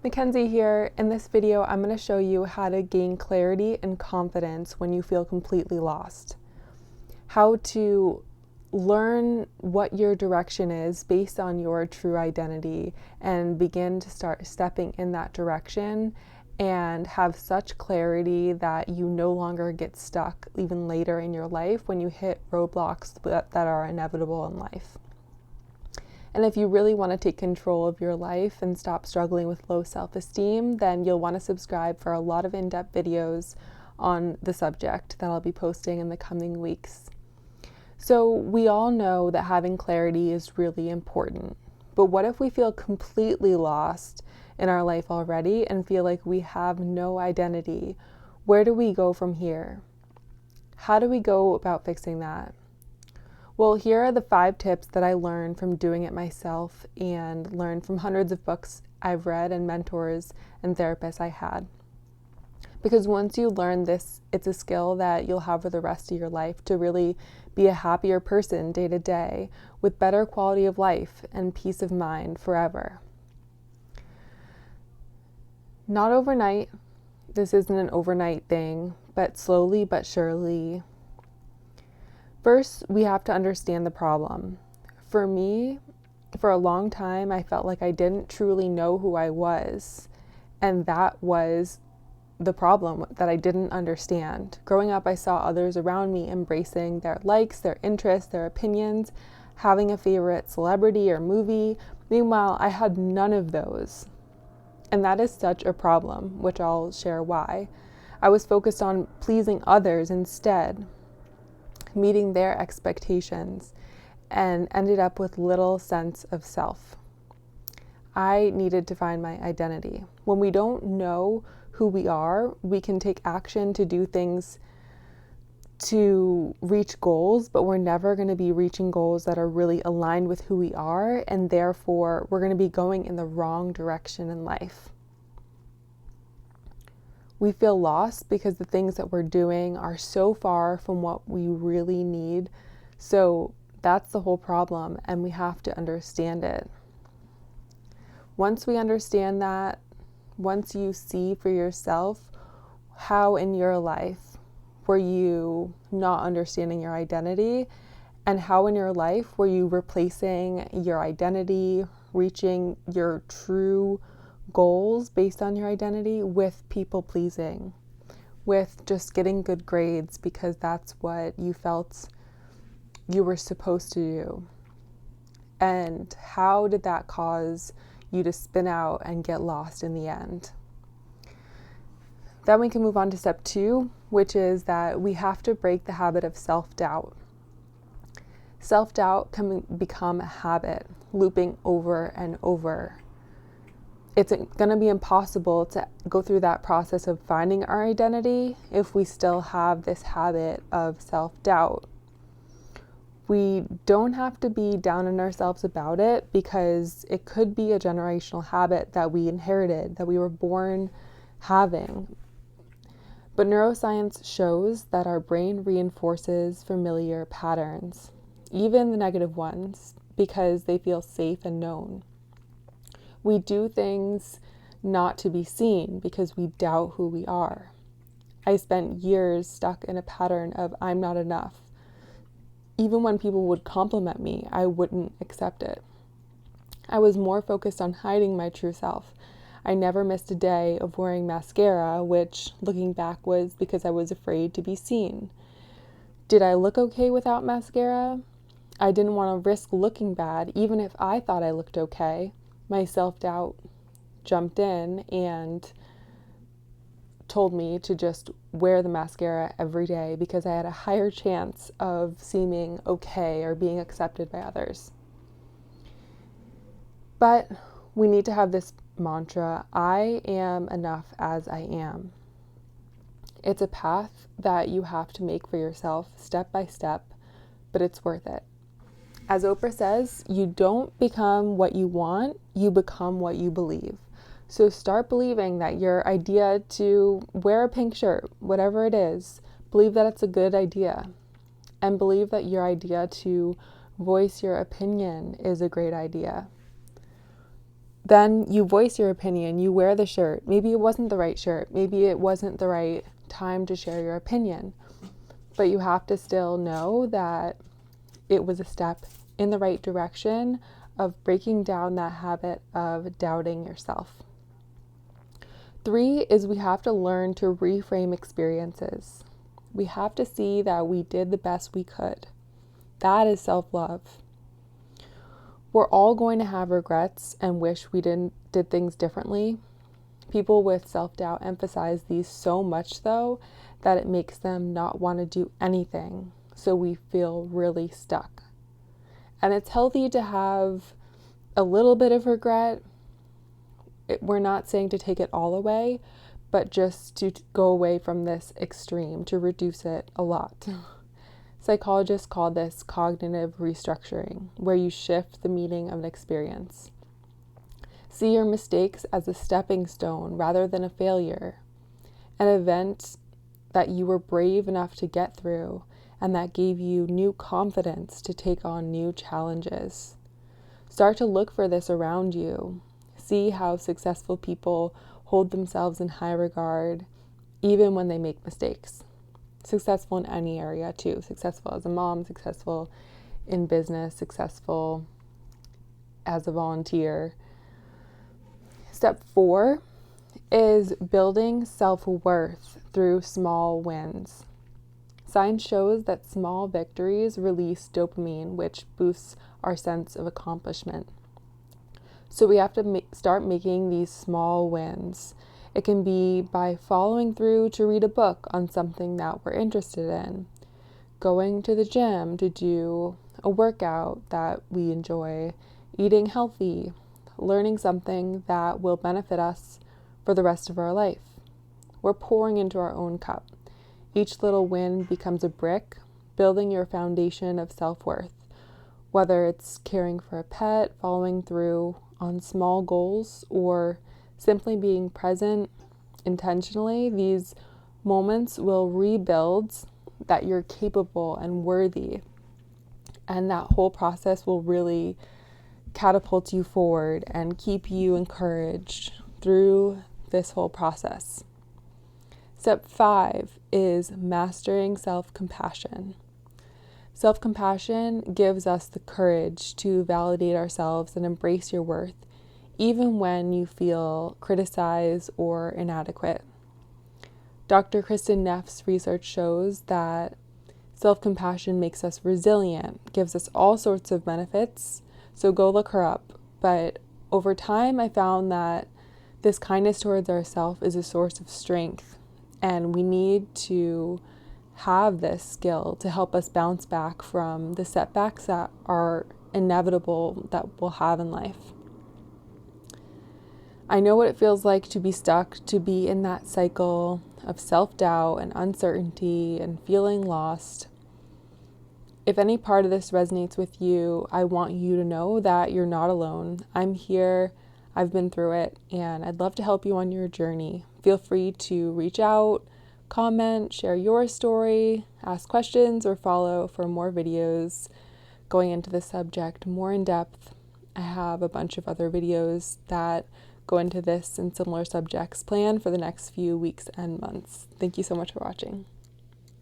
Mackenzie here. In this video, I'm going to show you how to gain clarity and confidence when you feel completely lost. How to learn what your direction is based on your true identity and begin to start stepping in that direction and have such clarity that you no longer get stuck even later in your life when you hit roadblocks that are inevitable in life. And if you really want to take control of your life and stop struggling with low self-esteem, then you'll want to subscribe for a lot of in-depth videos on the subject that I'll be posting in the coming weeks. So we all know that having clarity is really important. But what if we feel completely lost in our life already and feel like we have no identity? Where do we go from here? How do we go about fixing that? Well, here are the 5 tips that I learned from doing it myself and learned from hundreds of books I've read and mentors and therapists I had. Because once you learn this, it's a skill that you'll have for the rest of your life to really be a happier person day to day with better quality of life and peace of mind forever. Not overnight. This isn't an overnight thing, but slowly but surely. First, we have to understand the problem. For me, for a long time, I felt like I didn't truly know who I was. And that was the problem that I didn't understand. Growing up, I saw others around me embracing their likes, their interests, their opinions, having a favorite celebrity or movie. Meanwhile, I had none of those. And that is such a problem, which I'll share why. I was focused on pleasing others instead, meeting their expectations, and ended up with little sense of self. I needed to find my identity. When we don't know who we are, we can take action to do things to reach goals, but we're never going to be reaching goals that are really aligned with who we are, and therefore we're going to be going in the wrong direction in life. We feel lost because the things that we're doing are so far from what we really need. So that's the whole problem, and we have to understand it. Once we understand that, once you see for yourself how in your life were you not understanding your identity, and how in your life were you replacing your identity, reaching your true goals based on your identity with people pleasing, with just getting good grades because that's what you felt you were supposed to do. And how did that cause you to spin out and get lost in the end? Then we can move on to step 2, which is that we have to break the habit of self-doubt. Self-doubt can become a habit, looping over and over. It's going to be impossible to go through that process of finding our identity if we still have this habit of self-doubt. We don't have to be down on ourselves about it because it could be a generational habit that we inherited, that we were born having. But neuroscience shows that our brain reinforces familiar patterns, even the negative ones, because they feel safe and known. We do things not to be seen because we doubt who we are. I spent years stuck in a pattern of I'm not enough. Even when people would compliment me, I wouldn't accept it. I was more focused on hiding my true self. I never missed a day of wearing mascara, which, looking back, was because I was afraid to be seen. Did I look okay without mascara? I didn't want to risk looking bad, even if I thought I looked okay. My self-doubt jumped in and told me to just wear the mascara every day because I had a higher chance of seeming okay or being accepted by others. But we need to have this mantra, I am enough as I am. It's a path that you have to make for yourself step by step, but it's worth it. As Oprah says, you don't become what you want, you become what you believe. So start believing that your idea to wear a pink shirt, whatever it is, believe that it's a good idea. And believe that your idea to voice your opinion is a great idea. Then you voice your opinion, you wear the shirt. Maybe it wasn't the right shirt. Maybe it wasn't the right time to share your opinion. But you have to still know that it was a step in the right direction of breaking down that habit of doubting yourself. 3 is we have to learn to reframe experiences. We have to see that we did the best we could. That is self-love. We're all going to have regrets and wish we did things differently. People with self-doubt emphasize these so much, though, that it makes them not want to do anything. So we feel really stuck. And it's healthy to have a little bit of regret. We're not saying to take it all away, but just to go away from this extreme, to reduce it a lot. Psychologists call this cognitive restructuring, where you shift the meaning of an experience. See your mistakes as a stepping stone rather than a failure, an event that you were brave enough to get through and that gave you new confidence to take on new challenges. Start to look for this around you. See how successful people hold themselves in high regard, even when they make mistakes. Successful in any area too. Successful as a mom, successful in business, successful as a volunteer. Step 4 is building self-worth through small wins. Science shows that small victories release dopamine, which boosts our sense of accomplishment. So we have to start making these small wins. It can be by following through to read a book on something that we're interested in, going to the gym to do a workout that we enjoy, eating healthy, learning something that will benefit us for the rest of our life. We're pouring into our own cup. Each little win becomes a brick, building your foundation of self-worth. Whether it's caring for a pet, following through on small goals, or simply being present intentionally, these moments will rebuild that you're capable and worthy. And that whole process will really catapult you forward and keep you encouraged through this whole process. Step 5 is mastering self-compassion. Self-compassion gives us the courage to validate ourselves and embrace your worth, even when you feel criticized or inadequate. Dr. Kristen Neff's research shows that self-compassion makes us resilient, gives us all sorts of benefits, so go look her up. But over time, I found that this kindness towards ourselves is a source of strength, and we need to have this skill to help us bounce back from the setbacks that are inevitable that we'll have in life. I know what it feels like to be stuck, to be in that cycle of self-doubt and uncertainty and feeling lost. If any part of this resonates with you, I want you to know that you're not alone. I'm here, I've been through it, and I'd love to help you on your journey. Feel free to reach out, comment, share your story, ask questions, or follow for more videos going into the subject more in depth. I have a bunch of other videos that go into this and similar subjects planned for the next few weeks and months. Thank you so much for watching.